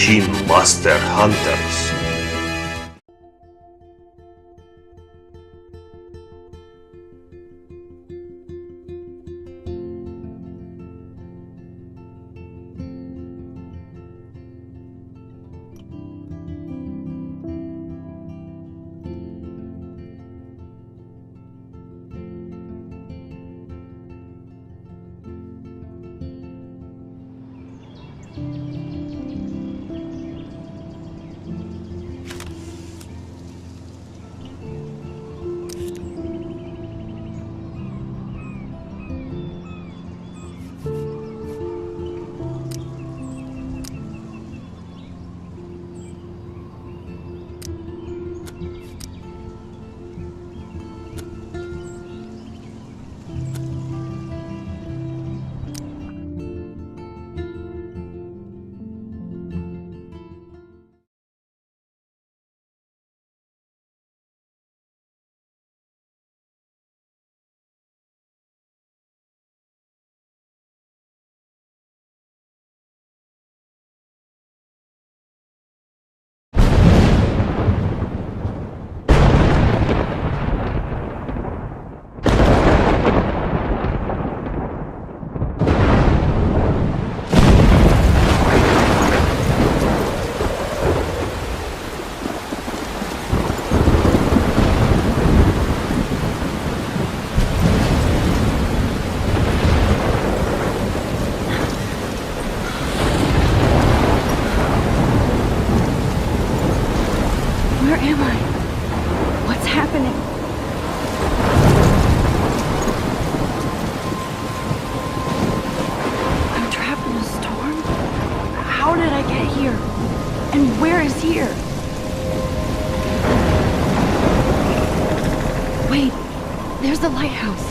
Shin Master Hunters. Where am I? What's happening? I'm trapped in a storm? How did I get here? And where is here? Wait, there's the lighthouse.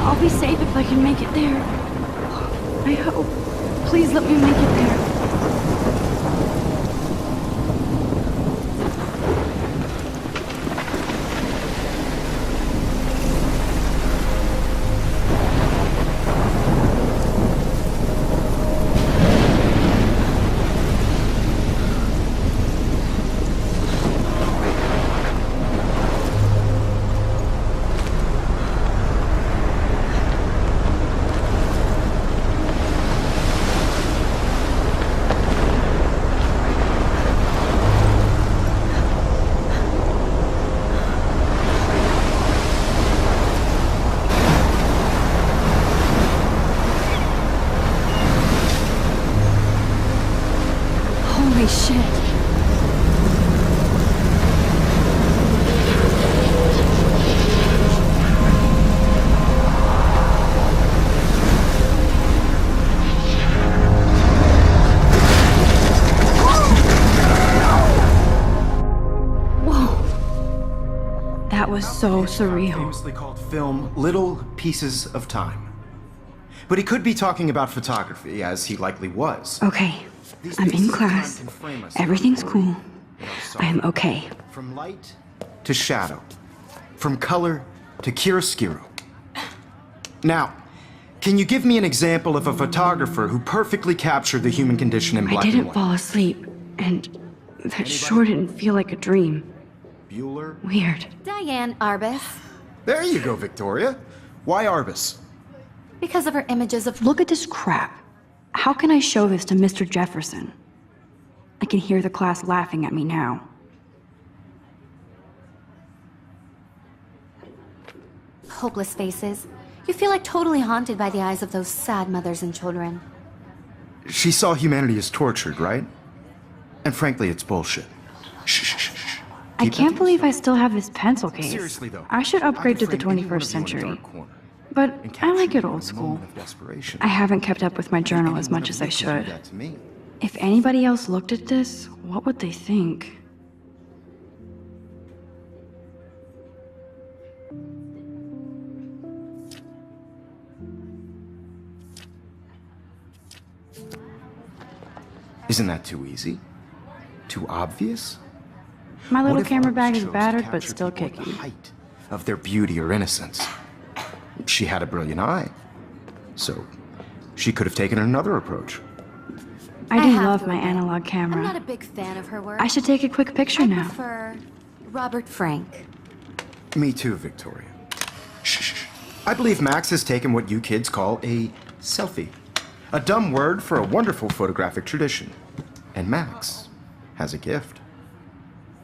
I'll be safe if I can make it there. I hope. Please let me make it there. Holy shit. Whoa. That was so surreal. Famously called film Little Pieces of Time. But he could be talking about photography, as he likely was. Okay, I'm in class. Everything's cool. I am okay. From light to shadow. From color to chiaroscuro. Now, can you give me an example of a photographer who perfectly captured the human condition in black I and didn't white? fall asleep, and that sure didn't feel like a dream. Bueller? Weird. Diane Arbus. There you go, Victoria. Why Arbus? Because of her images of... Look at this crap. How can I show this to Mr. Jefferson? I can hear the class laughing at me now. hopeless faces. You feel like totally haunted by the eyes of those sad mothers and children. She saw humanity as tortured, right? And frankly, it's bullshit. Shh, shh, shh, shh. I can't believe I still have this pencil case. Seriously, though, I should upgrade to the I could frame any one 21st of you in a century. dark corner But and I capture like it you in old a school. moment of desperation. I haven't kept up with my journal as Anyone much of as I you could do should. that to me. If anybody else looked at this, what would they think? Isn't that too easy? Too obvious? My What little if camera artists bag is chose to battered but capture still people at the kicking. height of their beauty or innocence. She had a brilliant eye, so she could have taken another approach. I do have love to my admit, analog camera. I'm not a big fan of her work. I should take a quick picture I now. prefer Robert Frank. Me too, Victoria. Shh. I believe Max has taken what you kids call a selfie. A dumb word for a wonderful photographic tradition. And Max has a gift.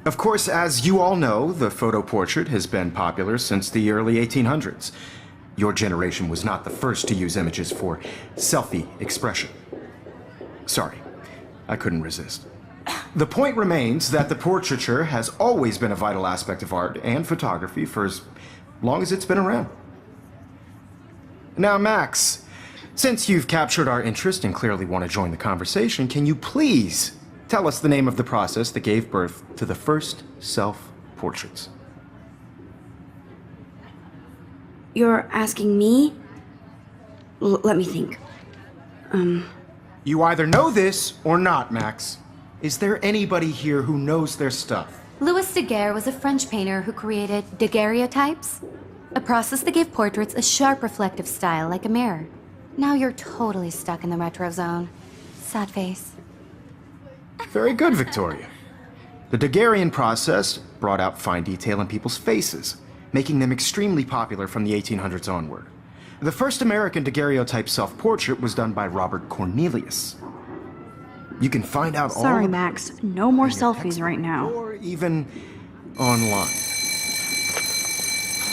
Of course, as you all know, the photo portrait has been popular since the early 1800s. Your generation was not the first to use images for selfie expression. Sorry, I couldn't resist. The point remains that the portraiture has always been a vital aspect of art and photography for as long as it's been around. Now, Max, since you've captured our interest and clearly want to join the conversation, can you please tell us the name of the process that gave birth to the first self-portraits? You're asking me? Let me think. You either know this or not, Max. Is there anybody here who knows their stuff? Louis Daguerre was a French painter who created daguerreotypes, a process that gave portraits a sharp reflective style like a mirror. Now you're totally stuck in the retro zone. Sad face. Very good, Victoria. The Daguerrean process brought out fine detail in people's faces, making them extremely popular from the 1800s onward. The first American daguerreotype self-portrait was done by Robert Cornelius. You can find out all Sorry, about Max. No more it in your selfies textbook right now. or even online.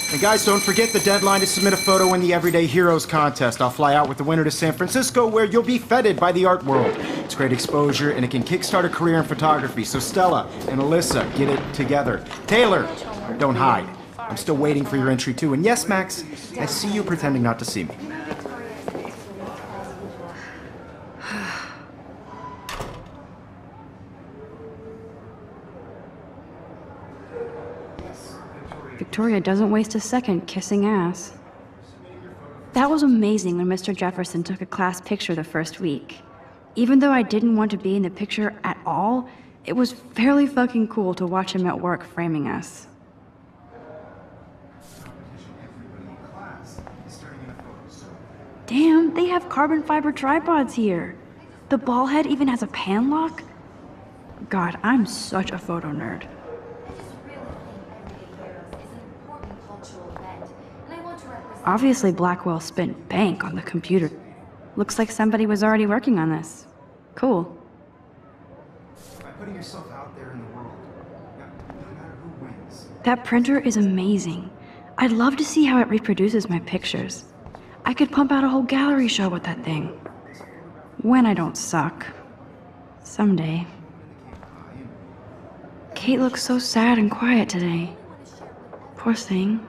And guys, don't forget the deadline to submit a photo in the Everyday Heroes contest. I'll fly out with the winner to San Francisco, where you'll be feted by the art world. It's great exposure, and it can kickstart a career in photography. So Stella and Alyssa, get it together. Taylor, don't hide. I'm still waiting for your entry too. And yes, Max, I see you pretending not to see me. Victoria doesn't waste a second kissing ass. That was amazing when Mr. Jefferson took a class picture the first week. Even though I didn't want to be in the picture at all, it was fairly fucking cool to watch him at work framing us. Damn, they have carbon fiber tripods here. The ball head even has a pan lock. God, I'm such a photo nerd. Obviously, Blackwell spent bank on the computer. Looks like somebody was already working on this. Cool. By putting yourself out there in the world, no matter who wins. That printer is amazing. I'd love to see how it reproduces my pictures. I could pump out a whole gallery show with that thing. When I don't suck. Someday. Kate looks so sad and quiet today. Poor thing.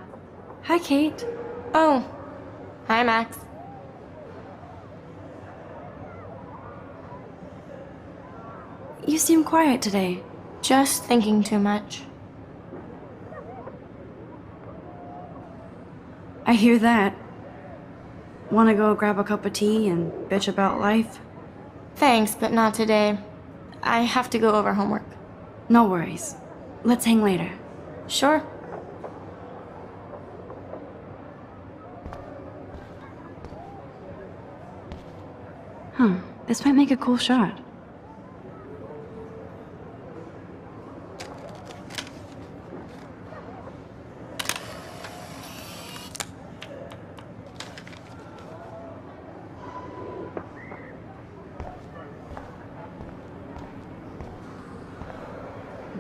Hi, Kate. Oh, hi, Max. You seem quiet today. Just thinking too much. I hear that. Wanna go grab a cup of tea and bitch about life? Thanks, but not today. I have to go over homework. No worries. Let's hang later. Sure. Huh, this might make a cool shot.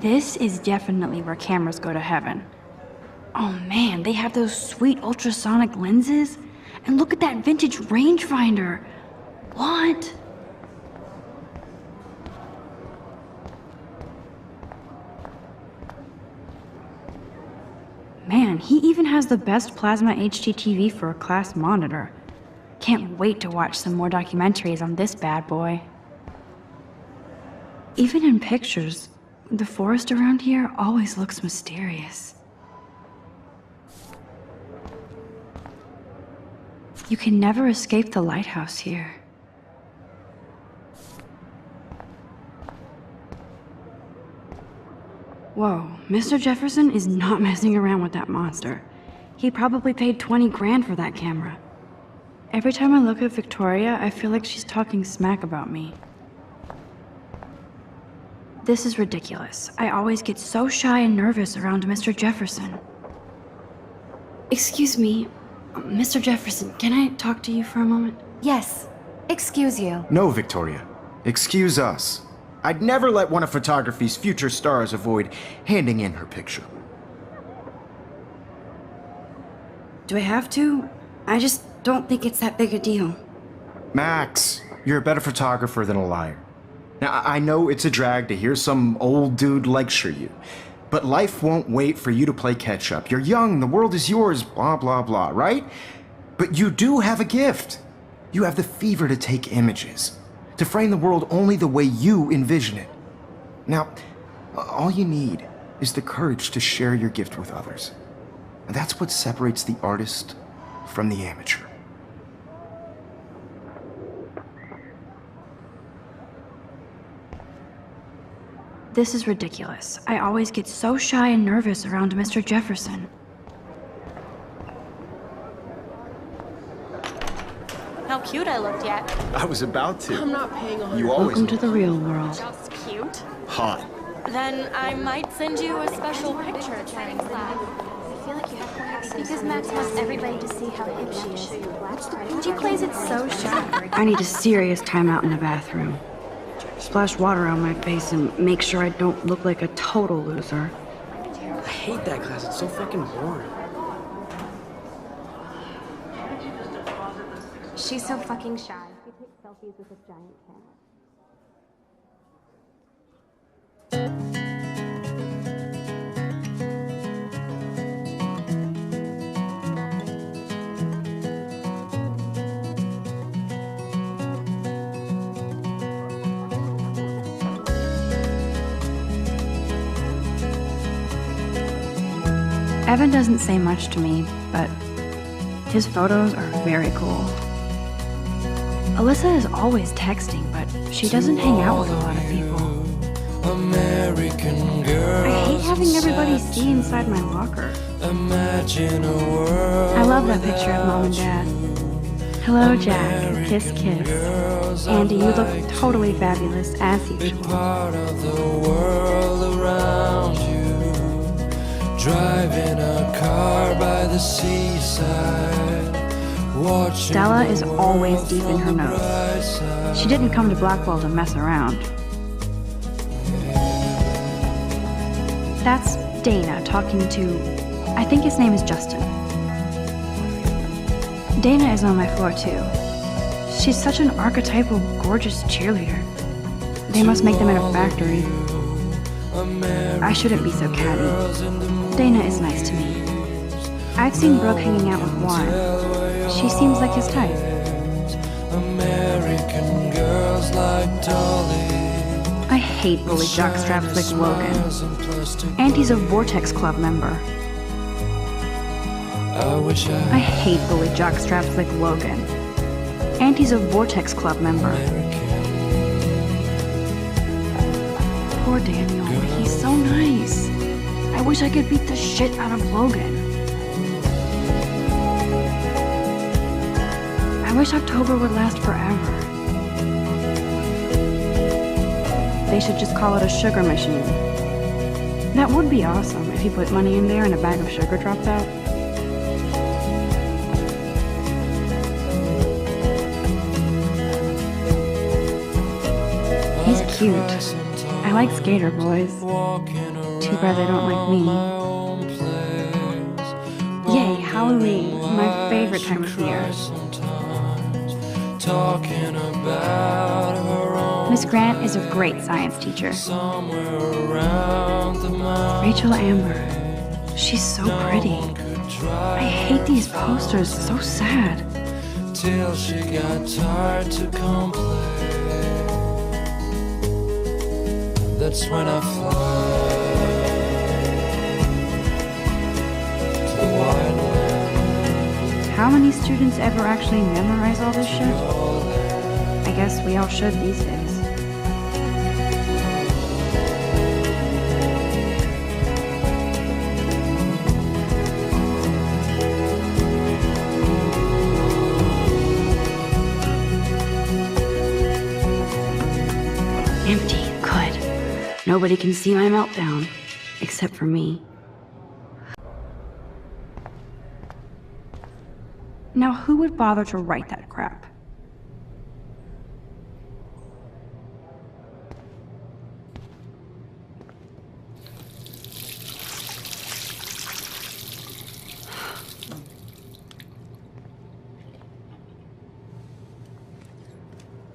This is definitely where cameras go to heaven. Oh man, they have those sweet ultrasonic lenses. And look at that vintage rangefinder. What? Man, he even has the best plasma HDTV for a class monitor. Can't wait to watch some more documentaries on this bad boy. Even in pictures, the forest around here always looks mysterious. You can never escape the lighthouse here. Whoa, Mr. Jefferson is not messing around with that monster. He probably paid 20 grand for that camera. Every time I look at Victoria, I feel like she's talking smack about me. This is ridiculous. I always get so shy and nervous around Mr. Jefferson. Excuse me, Mr. Jefferson, can I talk to you for a moment? Yes. Excuse you. No, Victoria. Excuse us. I'd never let one of photography's future stars avoid handing in her picture. Do I have to? I just don't think it's that big a deal. Max, you're a better photographer than a liar. Now, I know it's a drag to hear some old dude lecture you, but life won't wait for you to play catch-up. You're young, the world is yours, blah, blah, blah, right? But you do have a gift. You have the fever to take images, to frame the world only the way you envision it. Now, all you need is the courage to share your gift with others. And that's what separates the artist from the amateur. This is ridiculous. I always get so shy and nervous around Mr. Jefferson. How cute I looked yet. I was about to. I'm not paying on You always Welcome to the real world. Just cute. hot. Then I might send you a special picture training class. Because Max wants everybody to see how hip she is. And she plays it so sharp. I need a serious timeout in the bathroom. Splash water on my face and make sure I don't look like a total loser. I hate that class. It's so fucking boring. She's so fucking shy. She takes selfies with this giant camera. Evan doesn't say much to me, but his photos are very cool. Alyssa is always texting, but she doesn't hang out with a lot of people. American girls, I hate having everybody see inside my locker. imagine a world. I love that picture of Mom and Dad. Hello, Jack. Kiss, kiss. Andy, you look totally fabulous, as Big usual. part of the world around you. Driving a car by the seaside. Watching Stella is the always world deep in her from the notes. bright side. She didn't come to Blackwell to mess around. That's Dana talking to, I think his name is Justin. Dana is on my floor too. She's such an archetypal, gorgeous cheerleader. They must make them in a factory. I shouldn't be so catty. Dana is nice to me. I've seen Brooke hanging out with Juan. She seems like his type. American girls like Dolly. I hate bully jockstraps like Logan. And he's a Vortex Club member. I hate bully jockstraps like Logan. And he's a Vortex Club member. Poor Daniel, he's so nice. I wish I could beat the shit out of Logan. I wish October would last forever. They should just call it a sugar machine. That would be awesome if you put money in there and a bag of sugar dropped out. He's cute. I like skater boys. Too bad they don't like me. Yay, Halloween, my favorite time of year. Talking about her own Miss Grant is a great science teacher. somewhere around the mountain. Rachel Amber. She's so pretty. I hate these posters, so sad. Till she got tired to complain. That's when I fly to the wildland. How many students ever actually memorize all this shit? I guess we all should these days. Empty, good. Nobody can see my meltdown, except for me. Now, who would bother to write that crap?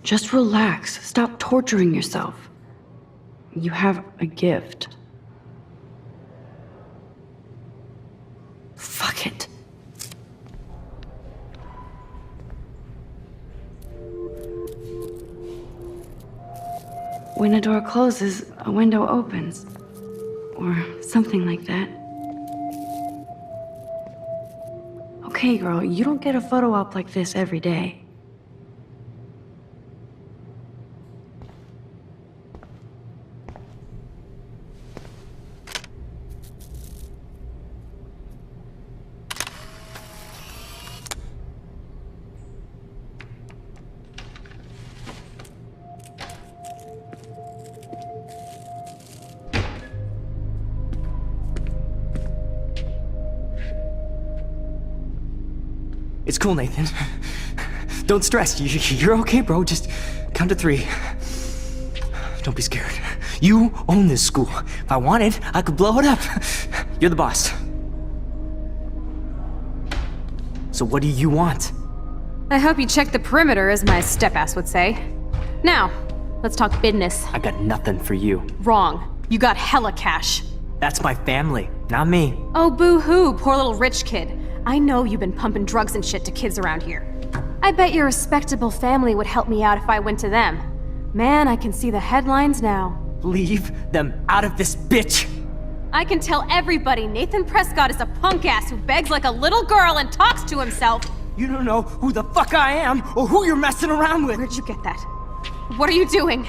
Just relax. Stop torturing yourself. You have a gift. Fuck it. When a door closes, a window opens. Or something like that. Okay, girl, you don't get a photo op like this every day. It's cool, Nathan. Don't stress. You're okay, bro. Just count to 3. Don't be scared. You own this school. If I wanted, I could blow it up. You're the boss. So what do you want? I hope you checked the perimeter, as my step-ass would say. Now, let's talk business. I got nothing for you. Wrong. You got hella cash. That's my family, not me. Oh, boo-hoo, poor little rich kid. I know you've been pumping drugs and shit to kids around here. I bet your respectable family would help me out if I went to them. Man, I can see the headlines now. Leave them out of this bitch! I can tell everybody Nathan Prescott is a punk ass who begs like a little girl and talks to himself. You don't know who the fuck I am or who you're messing around with. Where'd you get that? What are you doing?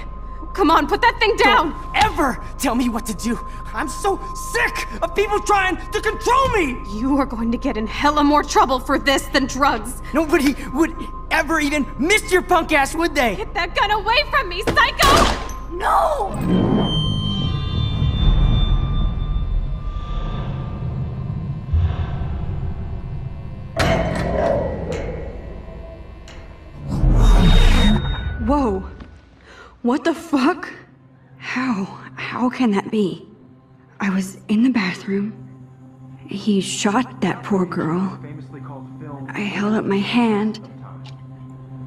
Come on, put that thing down! Don't ever tell me what to do! I'm so sick of people trying to control me! You are going to get in hella more trouble for this than drugs. Nobody would ever even miss your punk ass, would they? Get that gun away from me, psycho! No! Whoa. What the fuck? How can that be? I was in the bathroom. He shot that poor girl. I held up my hand.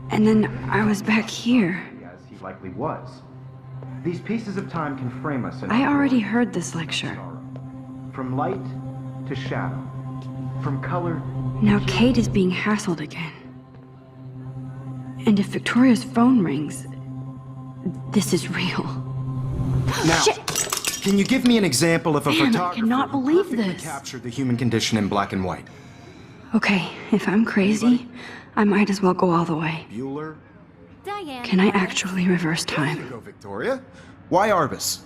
And then I was back here. As he likely was. These pieces of time can frame us in I already heard this lecture. From light to shadow. From color. Now Kate is being hassled again. And if Victoria's phone rings, this is real. Now, Shit. Can you give me an example of a Damn, I photographer cannot who believe perfectly this. captured the human condition in black and white? Okay, if I'm crazy, I might as well go all the way. Bueller? Diane. Can I actually reverse There you time? go, Victoria. Why Arbus?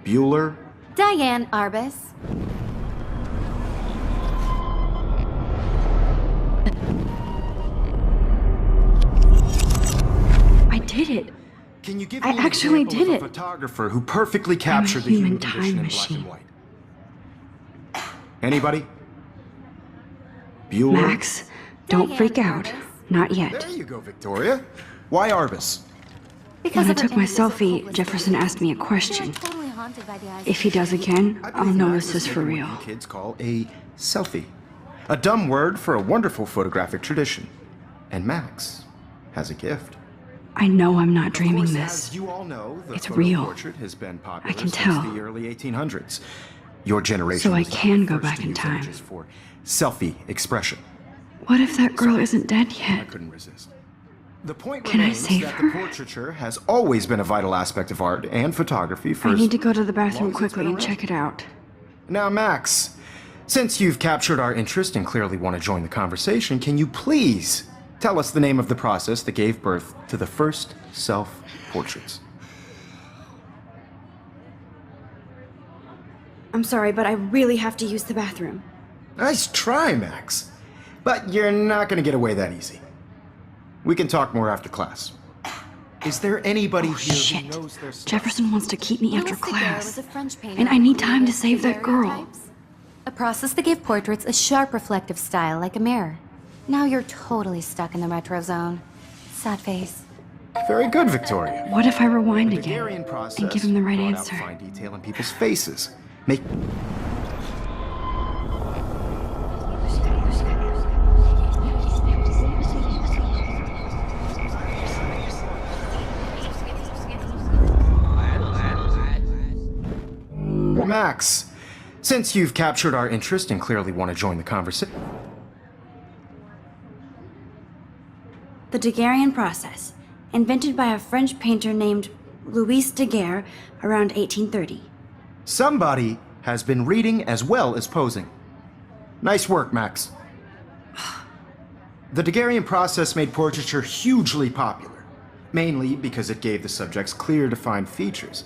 Bueller? Diane Arbus. I did it. Can you give I me an actually example did of a it. photographer who perfectly captured the human human time condition in black machine. and white? Anybody? Bueller? Max, don't Diane freak out. Arbus. Not yet. There you go, Victoria. Why Arbus? Because When I of her took my images of selfie, hopeless Jefferson people. asked me a They are question. totally haunted by the eyes If he of does again, I I'll believe know Max this was is for taking what real. you kids call a selfie. A dumb word for a wonderful photographic tradition. And Max has a gift. I know I'm not Of dreaming course, this. as you all know, the It's photo real. portrait has been popular I can since tell. the early 1800s. Your generation So I was not can the go first back to in use time. images for selfie expression. What if that girl isn't dead I yet? couldn't resist. The point Can I remains save that her? the portraiture has always been a vital aspect of art and photography for I as need to go to the long bathroom as it's quickly been and around. check it out. Now, Max, since you've captured our interest and clearly want to join the conversation, can you please tell us the name of the process that gave birth to the first self-portraits? I'm sorry, but I really have to use the bathroom. Nice try, Max. But you're not going to get away that easy. We can talk more after class. Is there anybody here Shit. who knows their stuff? Jefferson wants to keep me after Louis Daguerre class. was a French painter And I need who time to created save that girl. daguerreotypes, a process that gave portraits a sharp reflective style like a mirror. Now you're totally stuck in the retro zone. Sad face. Very good, Victoria. What if I rewind The again Daguerrean process and give him the right brought out answer? fine detail in people's faces. Make Max, since you've captured our interest and clearly want to join the conversation. The Daguerrean process, invented by a French painter named Louis Daguerre around 1830. Somebody has been reading as well as posing. Nice work, Max. The Daguerrean process made portraiture hugely popular, mainly because it gave the subjects clear, defined features.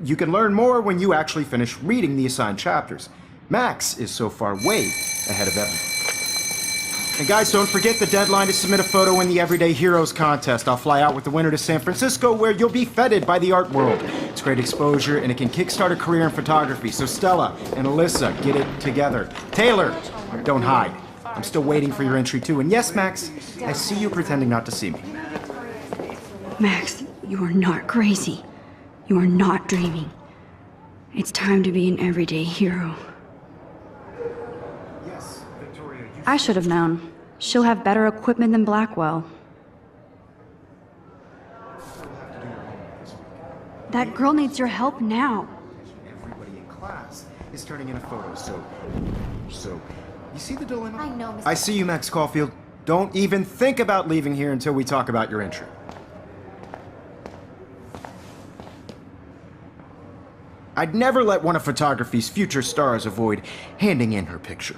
You can learn more when you actually finish reading the assigned chapters. Max is so far way ahead of everyone. And guys, don't forget the deadline to submit a photo in the Everyday Heroes contest. I'll fly out with the winner to San Francisco, where you'll be feted by the art world. It's great exposure, and it can kickstart a career in photography. So Stella and Alyssa, get it together. Taylor, don't hide. I'm still waiting for your entry too. And yes, Max, I see you pretending not to see me. Max, you are not crazy. You are not dreaming. It's time to be an everyday hero. Yes, Victoria, you... I should have known. She'll have better equipment than Blackwell. That girl needs your help now. Everybody in class is turning in a photo, so, you see the dilemma? I know, Mr. I see you, Max Caulfield. Don't even think about leaving here until we talk about your entry. I'd never let one of photography's future stars avoid handing in her picture.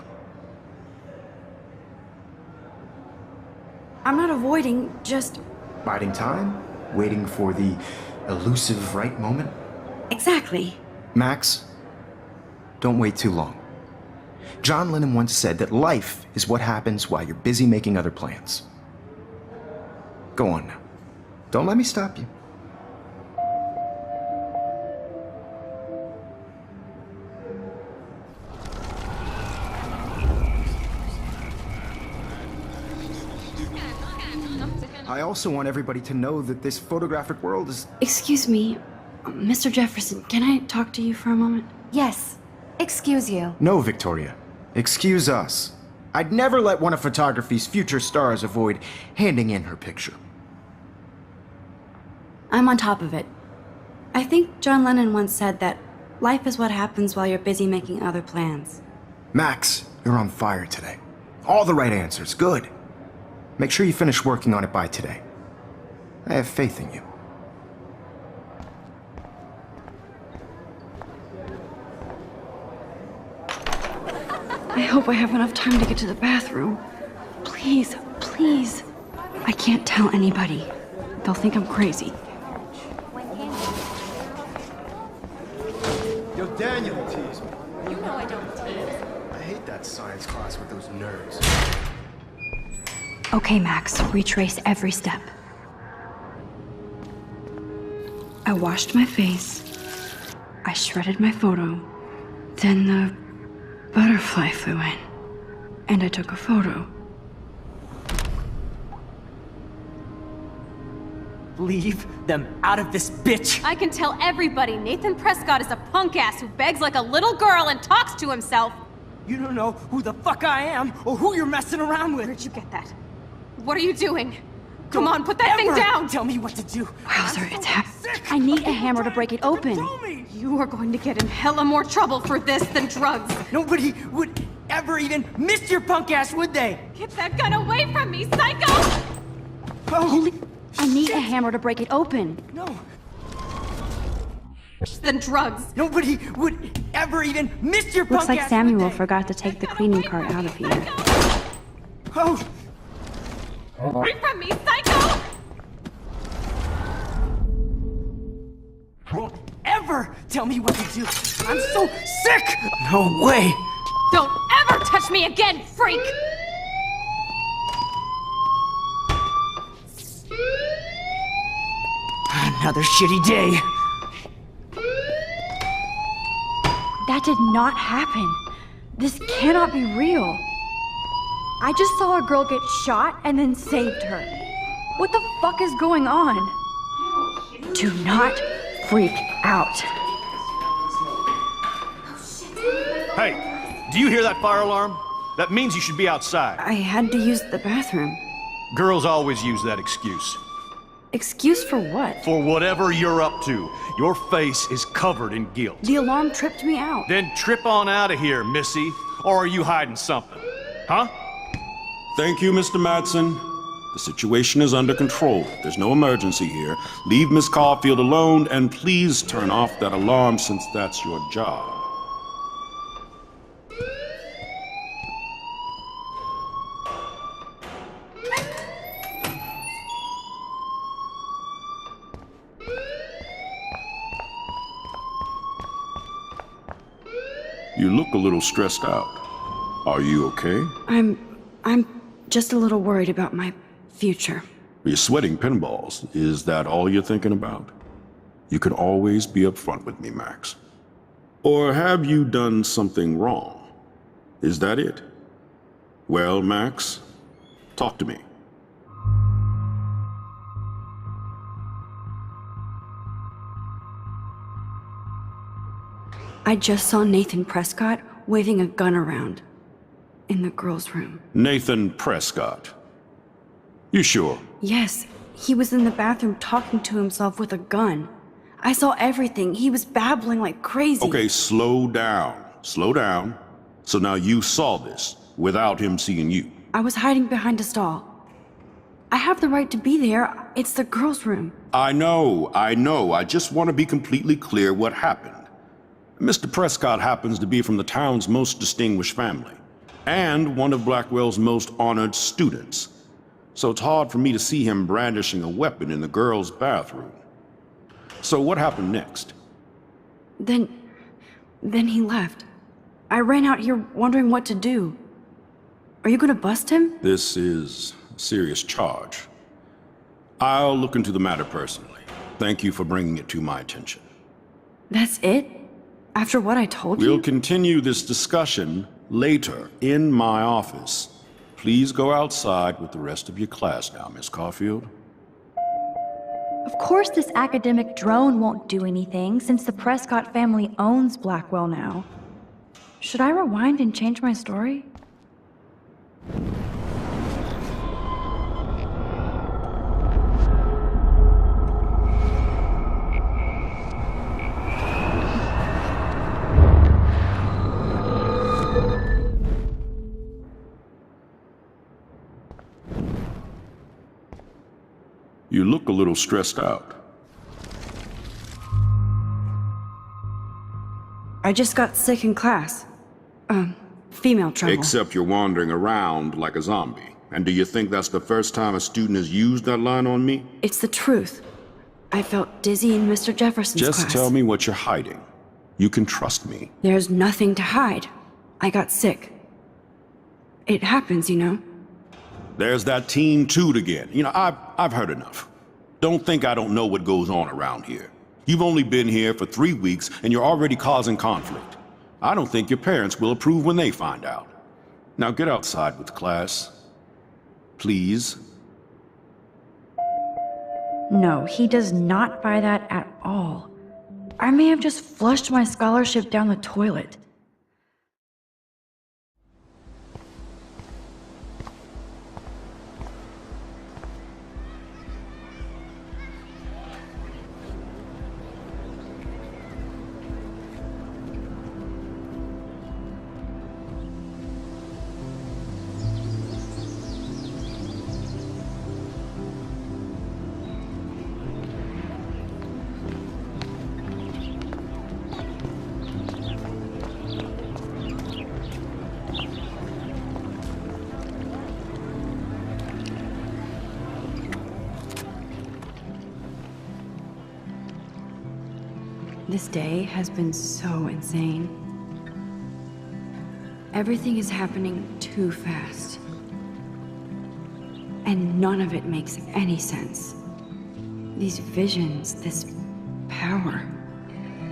I'm not avoiding, just... Biding time? Waiting for the elusive right moment? Exactly. Max, don't wait too long. John Lennon once said that life is what happens while you're busy making other plans. Go on now. Don't let me stop you. I also want everybody to know that this photographic world is... Excuse me, Mr. Jefferson, can I talk to you for a moment? Yes. Excuse you. No, Victoria. Excuse us. I'd never let one of photography's future stars avoid handing in her picture. I'm on top of it. I think John Lennon once said that life is what happens while you're busy making other plans. Max, you're on fire today. All the right answers. Good. Make sure you finish working on it by today. I have faith in you. I hope I have enough time to get to the bathroom. Please, please. I can't tell anybody. They'll think I'm crazy. Yo, Daniel teased me. You know I don't tease. I hate that science class with those nerds. Okay, Max, retrace every step. I washed my face. I shredded my photo. Then the butterfly flew in. And I took a photo. Leave them out of this bitch! I can tell everybody Nathan Prescott is a punk ass who begs like a little girl and talks to himself. You don't know who the fuck I am or who you're messing around with. Where'd you get that? What are you doing? Come on, put that thing down! Tell me what to do. Wowzer, it's happening. I need a hammer to break it open. You are going to get in hella more trouble for this than drugs. Nobody would ever even miss your punk ass, would they? Get that gun away from me, psycho! Oh, I need a hammer to break it open. no. Than drugs. Nobody would ever even miss your Looks punk like ass, Samuel would they? forgot to take the cleaning cart out of here. Oh, Away from me, psycho! won't ever tell me what to do. I'm so sick! No way! Don't ever touch me again, freak! Another shitty day. That did not happen. This cannot be real. I just saw a girl get shot and then saved her. What the fuck is going on? Do not freak out. Hey, do you hear that fire alarm? That means you should be outside. I had to use the bathroom. Girls always use that excuse. Excuse for what? For whatever you're up to. Your face is covered in guilt. The alarm tripped me out. Then trip on out of here, Missy. Or are you hiding something? Huh? Thank you, Mr. Madsen. The situation is under control. There's no emergency here. Leave Miss Caulfield alone, and please turn off that alarm since that's your job. You look a little stressed out. Are you okay? I'm just a little worried about my future. You're sweating pinballs. Is that all you're thinking about? You can always be upfront with me, Max. Or have you done something wrong? Is that it? Well, Max, talk to me. I just saw Nathan Prescott waving a gun around in the girls' room. Nathan Prescott. You sure? Yes, he was in the bathroom talking to himself with a gun. I saw everything. He was babbling like crazy. Okay, slow down. Slow down. So now you saw this without him seeing you. I was hiding behind a stall. I have the right to be there. It's the girls' room. I know. I just want to be completely clear what happened. Mr. Prescott happens to be from the town's most distinguished family, and one of Blackwell's most honored students. So it's hard for me to see him brandishing a weapon in the girls' bathroom. So what happened next? Then he left. I ran out here wondering what to do. Are you gonna bust him? This is a serious charge. I'll look into the matter personally. Thank you for bringing it to my attention. That's it? After what I told you? We'll continue this discussion later in my office. Please go outside with the rest of your class now, Miss Caulfield. Of course this academic drone won't do anything, since the Prescott family owns Blackwell now. Should I rewind and change my story? You look a little stressed out. I just got sick in class. Female trouble. Except you're wandering around like a zombie. And do you think that's the first time a student has used that line on me? It's the truth. I felt dizzy in Mr. Jefferson's class. Just tell me what you're hiding. You can trust me. There's nothing to hide. I got sick. It happens, you know. There's that teen toot again. You know, I've heard enough. Don't think I don't know what goes on around here. You've only been here for 3 weeks and you're already causing conflict. I don't think your parents will approve when they find out. Now get outside with class. Please. No, he does not buy that at all. I may have just flushed my scholarship down the toilet. This day has been so insane. Everything is happening too fast. And none of it makes any sense. These visions, this power.